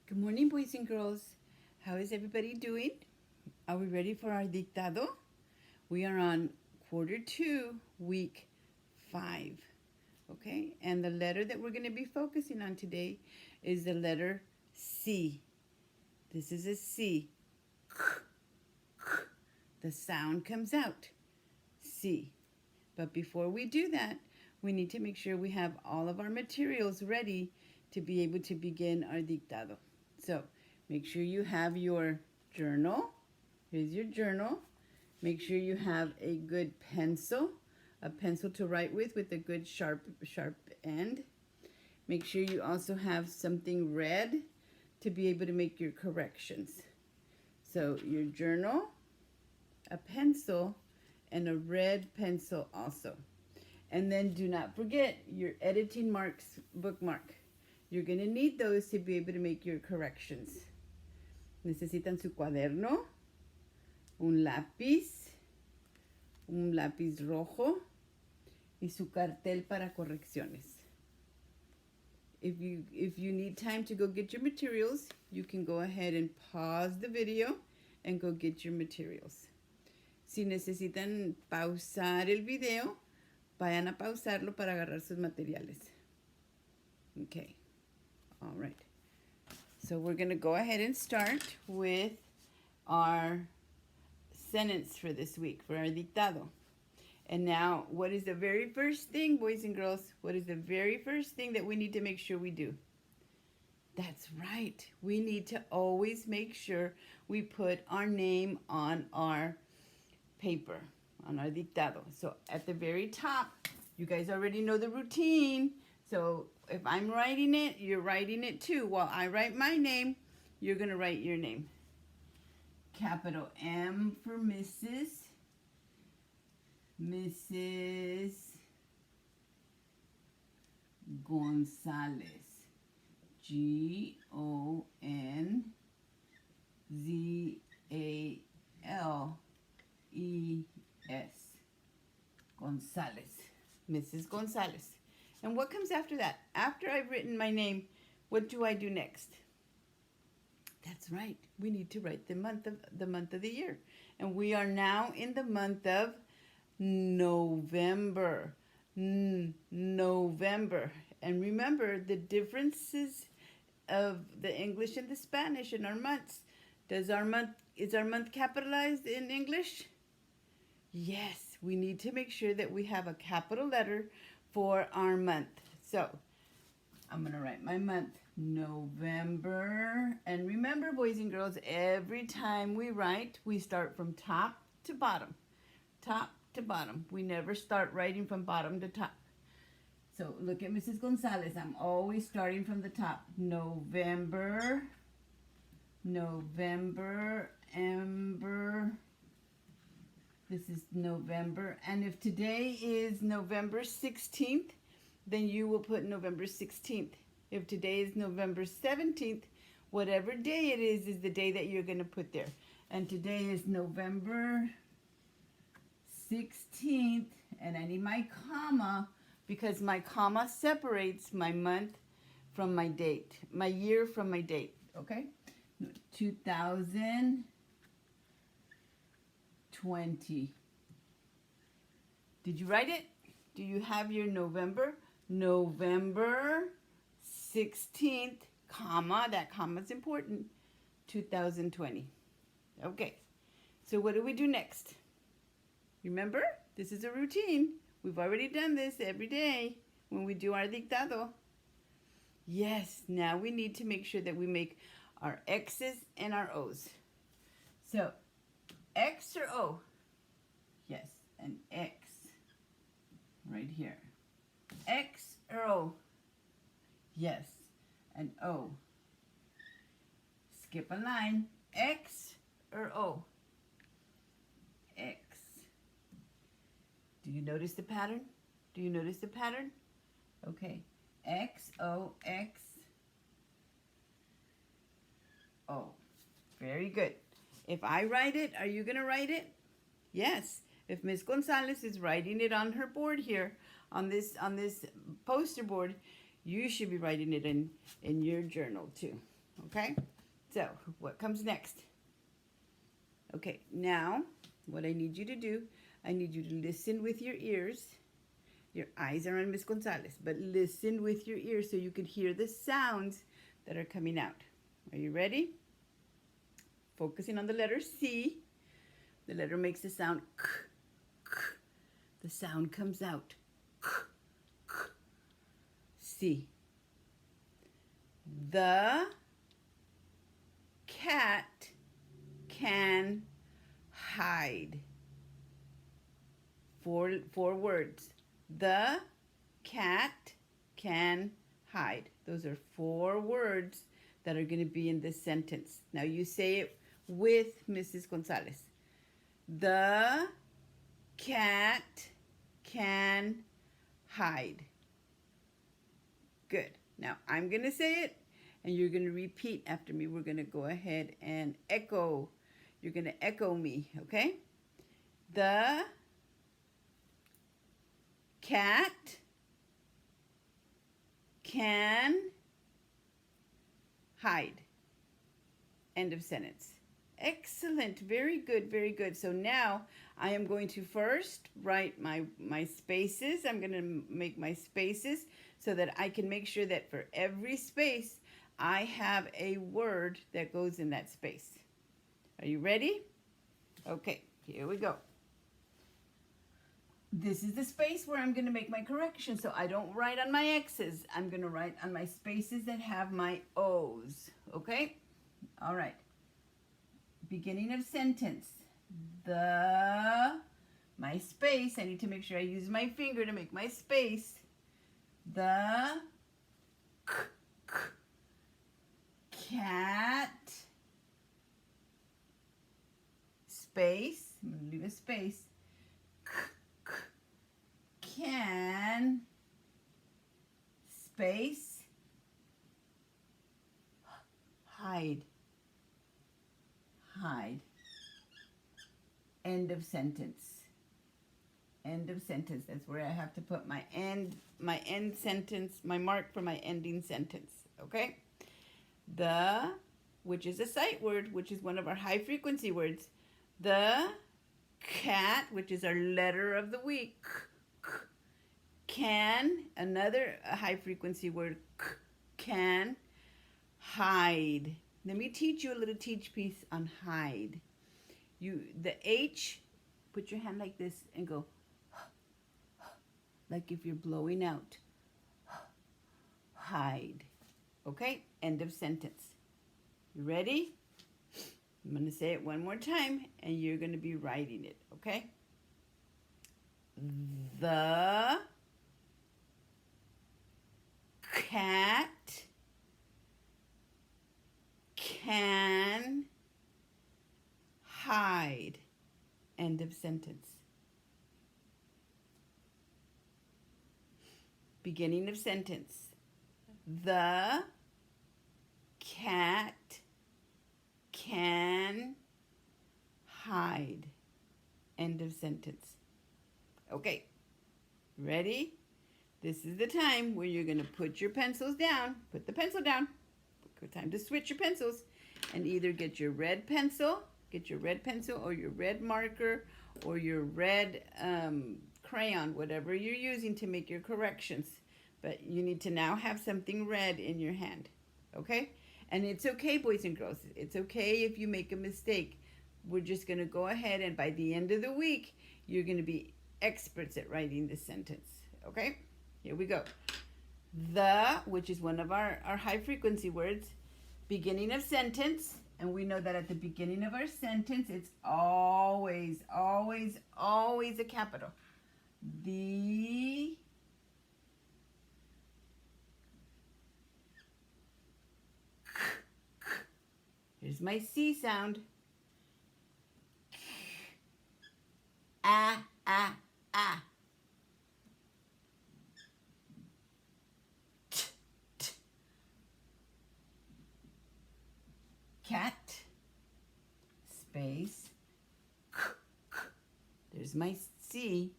Good morning, boys and girls. How is everybody doing? Are we ready for our dictado? We are on quarter 2, week 5. Okay, and the letter that we're going to be focusing on today is the letter C. This is a C. The sound comes out. C. But before we do that, we need to make sure we have all of our materials ready to be able to begin our dictado. So make sure you have your journal. Here's your journal. Make sure you have a good pencil, a pencil to write with a good sharp end. Make sure you also have something red to be able to make your corrections. So your journal, a pencil, and a red pencil also. And then do not forget your editing marks bookmark. You're going to need those to be able to make your corrections. Necesitan su cuaderno, un lápiz rojo, y su cartel para correcciones. If you need time to go get your materials, you can go ahead and pause the video and go get your materials. Si necesitan pausar el video, vayan a pausarlo para agarrar sus materiales. Okay. All right. So we're going to go ahead and start with our sentence for this week, for our dictado. And now, what is the very first thing, boys and girls? What is the very first thing that we need to make sure we do? That's right. We need to always make sure we put our name on our paper, on our dictado. So at the very top, you guys already know the routine. So if I'm writing it, you're writing it too. While I write my name, you're going to write your name. Capital M for Mrs. Gonzalez. Gonzales. Gonzalez. Mrs. Gonzalez. And what comes after that? After I've written my name, what do I do next? That's right. We need to write the month of the year. And we are now in the month of November. November. And remember the differences of the English and the Spanish in our months. Is our month capitalized in English? Yes, we need to make sure that we have a capital letter for our month. So I'm going to write my month, November. And remember, boys and girls, every time we write, we start from top to bottom. Top to bottom. We never start writing from bottom to top. So look at Mrs. Gonzalez. I'm always starting from the top. November, Ember. This is November. And if today is November 16th, then you will put November 16th. If today is November 17th, whatever day it is the day that you're going to put there. And today is November 16th. And I need my comma because my comma separates my month from my date. My year from my date. Okay? 2020. Did you write it? Do you have your November? November 16th, comma, that comma is important, 2020. Okay, so what do we do next? Remember, this is a routine. We've already done this every day when we do our dictado. Yes, now we need to make sure that we make our X's and our O's. So, X or O? Yes, an X right here. X or O? Yes, an O. Skip a line. X or O? X. Do you notice the pattern? Do you notice the pattern? Okay. X, O, X, O. Very good. If I write it, are you going to write it? Yes. If Miss Gonzalez is writing it on her board here, on this poster board, you should be writing it in your journal too. Okay? So, what comes next? Okay, now what I need you to do, I need you to listen with your ears. Your eyes are on Miss Gonzalez, but listen with your ears so you can hear the sounds that are coming out. Are you ready? Focusing on the letter C. The letter makes the sound k, k. The sound comes out. K, k. C. The cat can hide. Four words. The cat can hide. Those are 4 words that are going to be in this sentence. Now you say it with Mrs. Gonzalez. The cat can hide. Good. Now I'm going to say it and you're going to repeat after me. We're going to go ahead and echo. You're going to echo me, okay? The cat can hide. End of sentence. Excellent. Very good. Very good. So now I am going to first write my spaces. I'm going to make my spaces so that I can make sure that for every space I have a word that goes in that space. Are you ready? Okay, here we go. This is the space where I'm going to make my correction, so I don't write on my X's. I'm going to write on my spaces that have my O's, okay? All right. Beginning of sentence. My space, I need to make sure I use my finger to make my space. The cat, space, I'm going to leave a space, can, space, hide. Hide. End of sentence. End of sentence. That's where I have to put my end sentence, my mark for my ending sentence. Okay? The, which is a sight word, which is one of our high frequency words. The cat, which is our letter of the week. Can, another high frequency word, can hide. Let me teach you a little teach piece on hide. The H, put your hand like this and go, like if you're blowing out. Hide. Okay? End of sentence. You ready? I'm going to say it one more time and you're going to be writing it. Okay? The cat can hide. End of sentence. Beginning of sentence. The cat can hide. End of sentence. Okay, ready? This is the time where you're going to put your pencils down. Put the pencil down. Time to switch your pencils and either get your red pencil or your red marker or your red crayon, whatever you're using to make your corrections. But you need to now have something red in your hand, okay? And it's okay, boys and girls. It's okay if you make a mistake. We're just going to go ahead and by the end of the week, you're going to be experts at writing this sentence, okay? Here we go. The, which is one of our high frequency words, beginning of sentence, and we know that at the beginning of our sentence, it's always, always, always a capital. The here's my C sound. Ah, ah, ah. Cat, space, there's my C,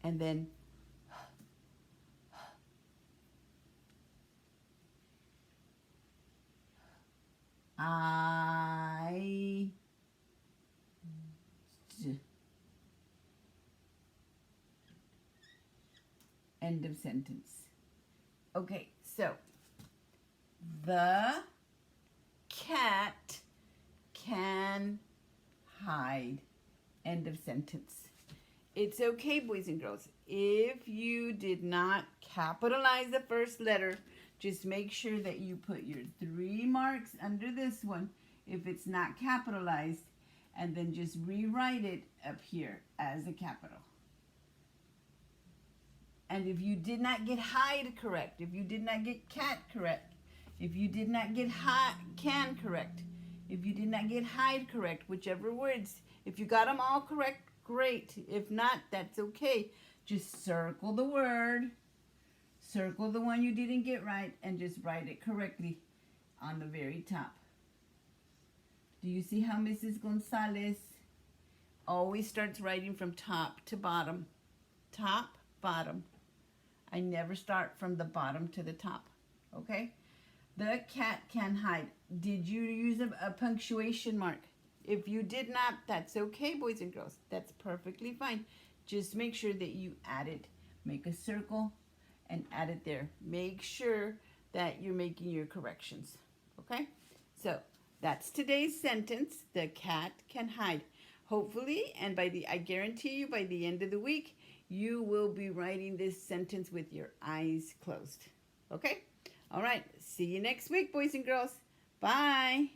and then I end of sentence. Okay, so the cat can hide. End of sentence. It's okay, boys and girls. If you did not capitalize the first letter, just make sure that you put your 3 marks under this one if it's not capitalized, and then just rewrite it up here as a capital. And if you did not get hide correct, if you did not get cat correct, if you did not get can correct, if you did not get hide correct, whichever words, if you got them all correct, great. If not, that's okay. Just circle the word, circle the one you didn't get right, and just write it correctly on the very top. Do you see how Mrs. Gonzalez always starts writing from top to bottom? Top, bottom. I never start from the bottom to the top, okay? The cat can hide. Did you use a punctuation mark? If you did not, that's okay, boys and girls. That's perfectly fine. Just make sure that you add it. Make a circle and add it there. Make sure that you're making your corrections, okay? So that's today's sentence. The cat can hide. Hopefully, and I guarantee you by the end of the week, you will be writing this sentence with your eyes closed. Okay? All right. See you next week, boys and girls. Bye.